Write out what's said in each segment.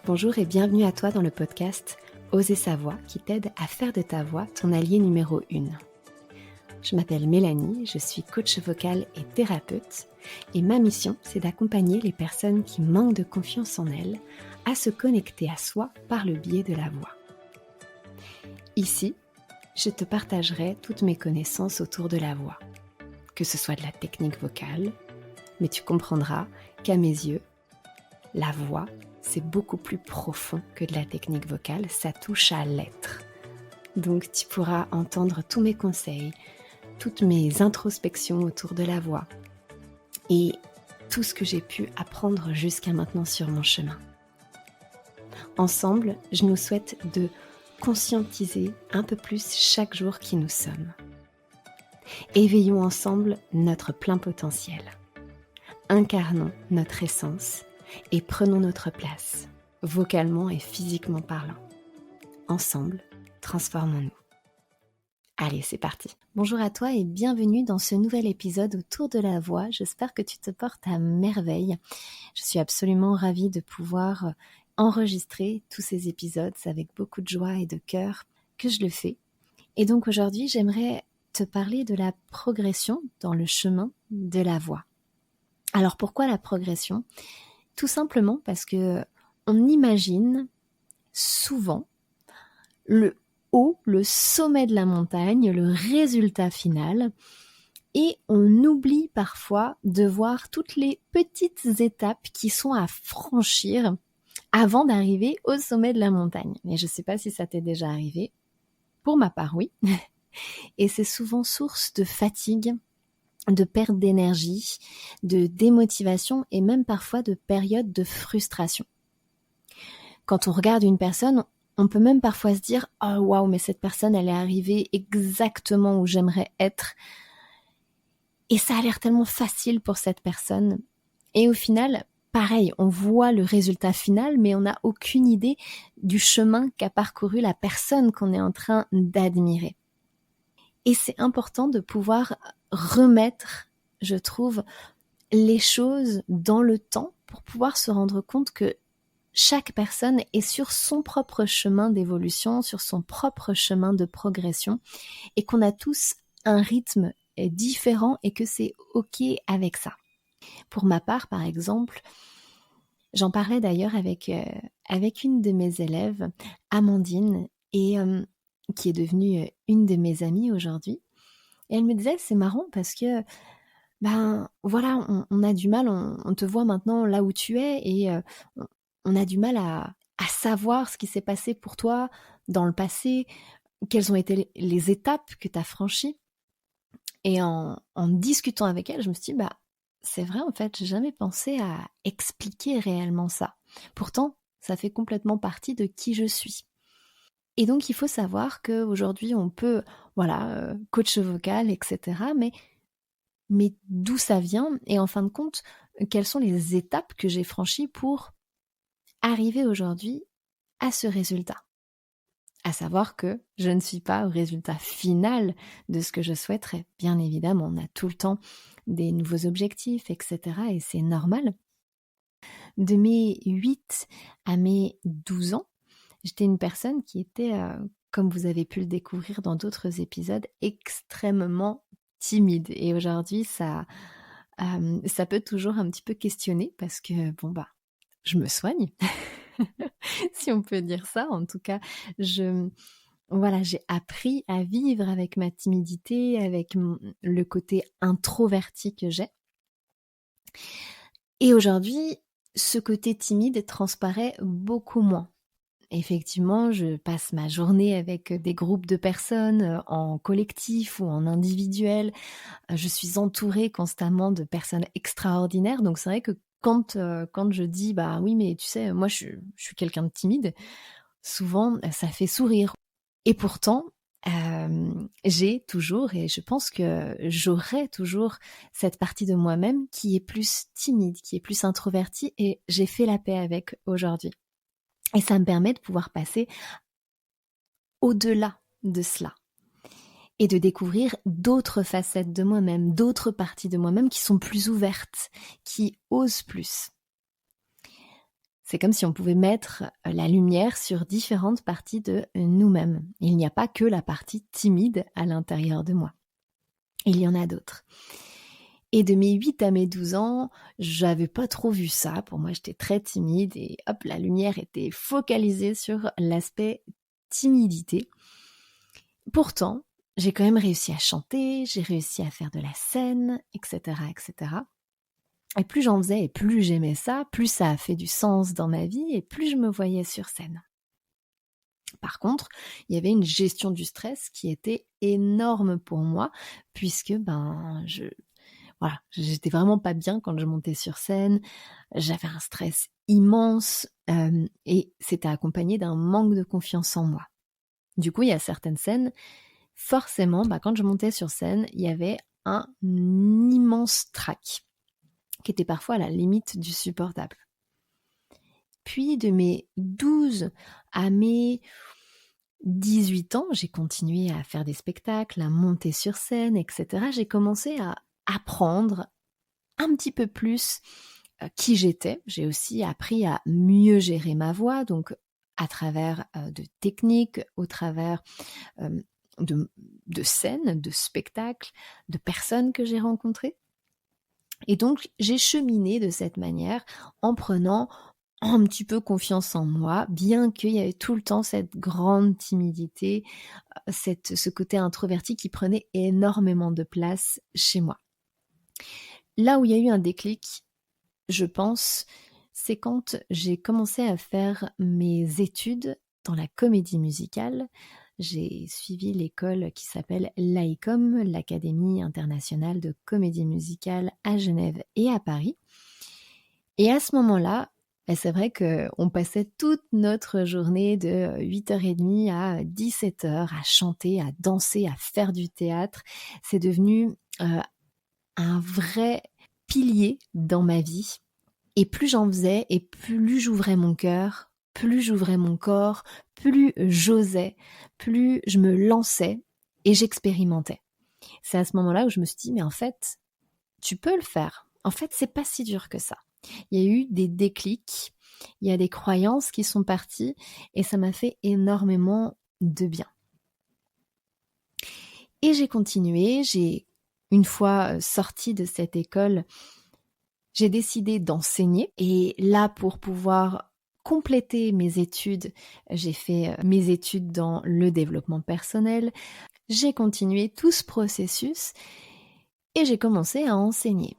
Bonjour et bienvenue à toi dans le podcast Oser sa voix qui t'aide à faire de ta voix ton allié numéro 1. Je m'appelle Mélanie, je suis coach vocal et thérapeute et ma mission c'est d'accompagner les personnes qui manquent de confiance en elles à se connecter à soi par le biais de la voix. Ici, je te partagerai toutes mes connaissances autour de la voix, que ce soit de la technique vocale, mais tu comprendras qu'à mes yeux, la voix, c'est beaucoup plus profond que de la technique vocale, ça touche à l'être. Donc tu pourras entendre tous mes conseils, toutes mes introspections autour de la voix et tout ce que j'ai pu apprendre jusqu'à maintenant sur mon chemin. Ensemble, je nous souhaite de conscientiser un peu plus chaque jour qui nous sommes. Éveillons ensemble notre plein potentiel. Incarnons notre essence et prenons notre place, vocalement et physiquement parlant. Ensemble, transformons-nous. Allez, c'est parti. Bonjour à toi et bienvenue dans ce nouvel épisode autour de la voix. J'espère que tu te portes à merveille. Je suis absolument ravie de pouvoir enregistrer tous ces épisodes. C'est avec beaucoup de joie et de cœur que je le fais. Et donc aujourd'hui, j'aimerais te parler de la progression dans le chemin de la voix. Alors pourquoi la progression ? Tout simplement parce que on imagine souvent le haut, le sommet de la montagne, le résultat final, et on oublie parfois de voir toutes les petites étapes qui sont à franchir avant d'arriver au sommet de la montagne. Et je ne sais pas si ça t'est déjà arrivé. Pour ma part, oui. Et c'est souvent source de fatigue, de perte d'énergie, de démotivation et même parfois de périodes de frustration. Quand on regarde une personne, on peut même parfois se dire « Oh waouh, mais cette personne, elle est arrivée exactement où j'aimerais être. » Et ça a l'air tellement facile pour cette personne. Et au final, pareil, on voit le résultat final, mais on n'a aucune idée du chemin qu'a parcouru la personne qu'on est en train d'admirer. Et c'est important de pouvoir remettre, je trouve, les choses dans le temps pour pouvoir se rendre compte que chaque personne est sur son propre chemin d'évolution, sur son propre chemin de progression et qu'on a tous un rythme différent et que c'est OK avec ça. Pour ma part, par exemple, j'en parlais d'ailleurs avec une de mes élèves, Amandine, et qui est devenue une de mes amies aujourd'hui. Et elle me disait, c'est marrant parce que, voilà, on a du mal, on te voit maintenant là où tu es et on a du mal à savoir ce qui s'est passé pour toi dans le passé, quelles ont été les étapes que tu as franchies. Et en discutant avec elle, je me suis dit, c'est vrai en fait, j'ai jamais pensé à expliquer réellement ça. Pourtant, ça fait complètement partie de qui je suis. Et donc, il faut savoir qu'aujourd'hui, on peut, coach vocal, etc. Mais d'où ça vient et en fin de compte, quelles sont les étapes que j'ai franchies pour arriver aujourd'hui à ce résultat. À savoir que je ne suis pas au résultat final de ce que je souhaiterais. Bien évidemment, on a tout le temps des nouveaux objectifs, etc. Et c'est normal. De mes 8 à mes 12 ans, j'étais une personne qui était, comme vous avez pu le découvrir dans d'autres épisodes, extrêmement timide. Et aujourd'hui, ça peut toujours un petit peu questionner parce que, je me soigne, si on peut dire ça. En tout cas, j'ai appris à vivre avec ma timidité, avec le côté introverti que j'ai. Et aujourd'hui, ce côté timide transparaît beaucoup moins. Effectivement, je passe ma journée avec des groupes de personnes en collectif ou en individuel. Je suis entourée constamment de personnes extraordinaires. Donc c'est vrai que quand je dis « oui, mais tu sais, moi je suis quelqu'un de timide », souvent ça fait sourire. Et pourtant, j'ai toujours, et je pense que j'aurai toujours cette partie de moi-même qui est plus timide, qui est plus introvertie, et j'ai fait la paix avec aujourd'hui. Et ça me permet de pouvoir passer au-delà de cela et de découvrir d'autres facettes de moi-même, d'autres parties de moi-même qui sont plus ouvertes, qui osent plus. C'est comme si on pouvait mettre la lumière sur différentes parties de nous-mêmes. Il n'y a pas que la partie timide à l'intérieur de moi. Il y en a d'autres. Et de mes 8 à mes 12 ans, j'avais pas trop vu ça. Pour moi, j'étais très timide et hop, la lumière était focalisée sur l'aspect timidité. Pourtant, j'ai quand même réussi à chanter, j'ai réussi à faire de la scène, etc., etc. Et plus j'en faisais et plus j'aimais ça, plus ça a fait du sens dans ma vie et plus je me voyais sur scène. Par contre, il y avait une gestion du stress qui était énorme pour moi puisque j'étais vraiment pas bien quand je montais sur scène. J'avais un stress immense et c'était accompagné d'un manque de confiance en moi. Du coup, il y a certaines scènes, forcément, quand je montais sur scène, il y avait un immense trac qui était parfois à la limite du supportable. Puis de mes 12 à mes 18 ans, j'ai continué à faire des spectacles, à monter sur scène, etc. J'ai commencé à apprendre un petit peu plus qui j'étais. J'ai aussi appris à mieux gérer ma voix, donc à travers de techniques, au travers de scènes, de spectacles, de personnes que j'ai rencontrées. Et donc, j'ai cheminé de cette manière en prenant un petit peu confiance en moi, bien qu'il y avait tout le temps cette grande timidité, ce côté introverti qui prenait énormément de place chez moi. Là où il y a eu un déclic, je pense, c'est quand j'ai commencé à faire mes études dans la comédie musicale. J'ai suivi l'école qui s'appelle l'AICOM, l'Académie internationale de comédie musicale à Genève et à Paris. Et à ce moment-là, c'est vrai qu'on passait toute notre journée de 8h30 à 17h à chanter, à danser, à faire du théâtre. C'est devenu un vrai pilier dans ma vie. Et plus j'en faisais et plus j'ouvrais mon cœur, plus j'ouvrais mon corps, plus j'osais, plus je me lançais et j'expérimentais. C'est à ce moment-là où je me suis dit, mais en fait, tu peux le faire. En fait, c'est pas si dur que ça. Il y a eu des déclics, il y a des croyances qui sont parties et ça m'a fait énormément de bien. Et j'ai continué, une fois sortie de cette école, j'ai décidé d'enseigner et là, pour pouvoir compléter mes études, j'ai fait mes études dans le développement personnel. J'ai continué tout ce processus et j'ai commencé à enseigner.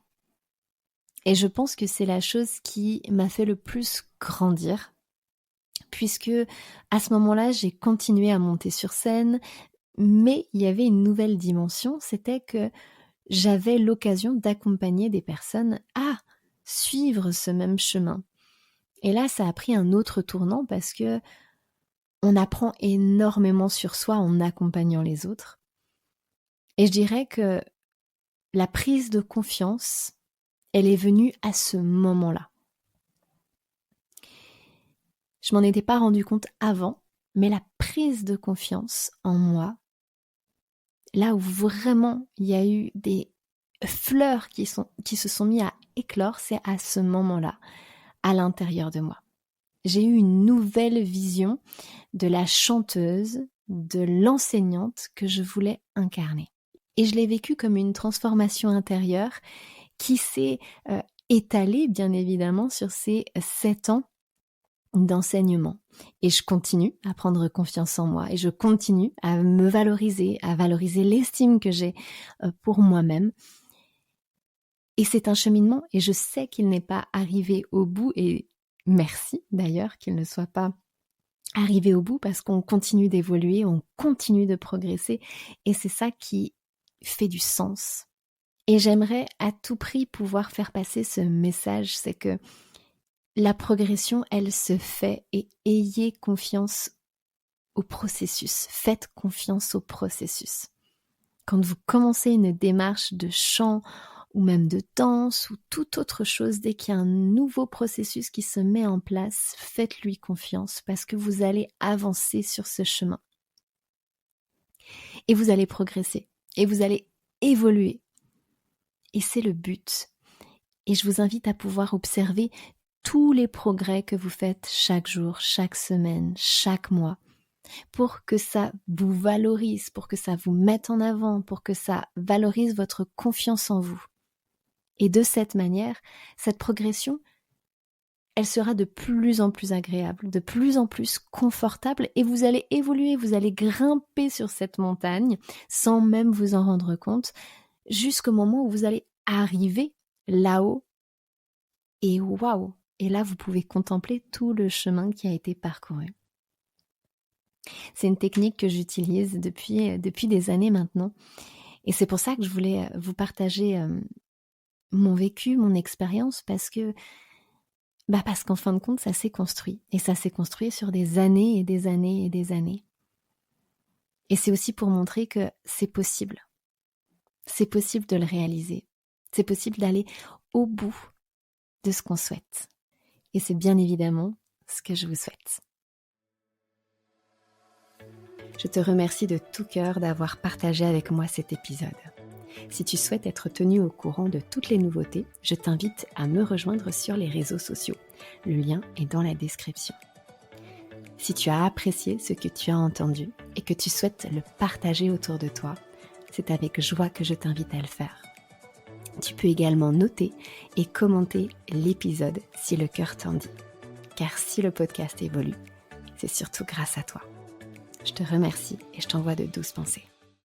Et je pense que c'est la chose qui m'a fait le plus grandir, puisque à ce moment-là, j'ai continué à monter sur scène, mais il y avait une nouvelle dimension, c'était que j'avais l'occasion d'accompagner des personnes à suivre ce même chemin. Et là, ça a pris un autre tournant parce que on apprend énormément sur soi en accompagnant les autres. Et je dirais que la prise de confiance, elle est venue à ce moment-là. Je m'en étais pas rendu compte avant, mais la prise de confiance en moi, là où vraiment il y a eu des fleurs qui se sont mis à éclore, c'est à ce moment-là, à l'intérieur de moi. J'ai eu une nouvelle vision de la chanteuse, de l'enseignante que je voulais incarner. Et je l'ai vécu comme une transformation intérieure qui s'est étalée, bien évidemment, sur ces 7 ans d'enseignement. Et je continue à prendre confiance en moi et je continue à me valoriser, à valoriser l'estime que j'ai pour moi-même. Et c'est un cheminement et je sais qu'il n'est pas arrivé au bout et merci d'ailleurs qu'il ne soit pas arrivé au bout parce qu'on continue d'évoluer, on continue de progresser et c'est ça qui fait du sens. Et j'aimerais à tout prix pouvoir faire passer ce message, c'est que la progression, elle se fait et ayez confiance au processus. Faites confiance au processus. Quand vous commencez une démarche de chant ou même de danse ou toute autre chose, dès qu'il y a un nouveau processus qui se met en place, faites-lui confiance parce que vous allez avancer sur ce chemin. Et vous allez progresser et vous allez évoluer. Et c'est le but. Et je vous invite à pouvoir observer tous les progrès que vous faites chaque jour, chaque semaine, chaque mois, pour que ça vous valorise, pour que ça vous mette en avant, pour que ça valorise votre confiance en vous. Et de cette manière, cette progression, elle sera de plus en plus agréable, de plus en plus confortable et vous allez évoluer, vous allez grimper sur cette montagne sans même vous en rendre compte jusqu'au moment où vous allez arriver là-haut et waouh! Et là, vous pouvez contempler tout le chemin qui a été parcouru. C'est une technique que j'utilise depuis des années maintenant et c'est pour ça que je voulais vous partager mon vécu, mon expérience parce qu'en fin de compte, ça s'est construit. Et ça s'est construit sur des années et des années et des années. Et c'est aussi pour montrer que c'est possible. C'est possible de le réaliser. C'est possible d'aller au bout de ce qu'on souhaite. Et c'est bien évidemment ce que je vous souhaite. Je te remercie de tout cœur d'avoir partagé avec moi cet épisode. Si tu souhaites être tenu au courant de toutes les nouveautés, je t'invite à me rejoindre sur les réseaux sociaux. Le lien est dans la description. Si tu as apprécié ce que tu as entendu et que tu souhaites le partager autour de toi, c'est avec joie que je t'invite à le faire. Tu peux également noter et commenter l'épisode si le cœur t'en dit. Car si le podcast évolue, c'est surtout grâce à toi. Je te remercie et je t'envoie de douces pensées.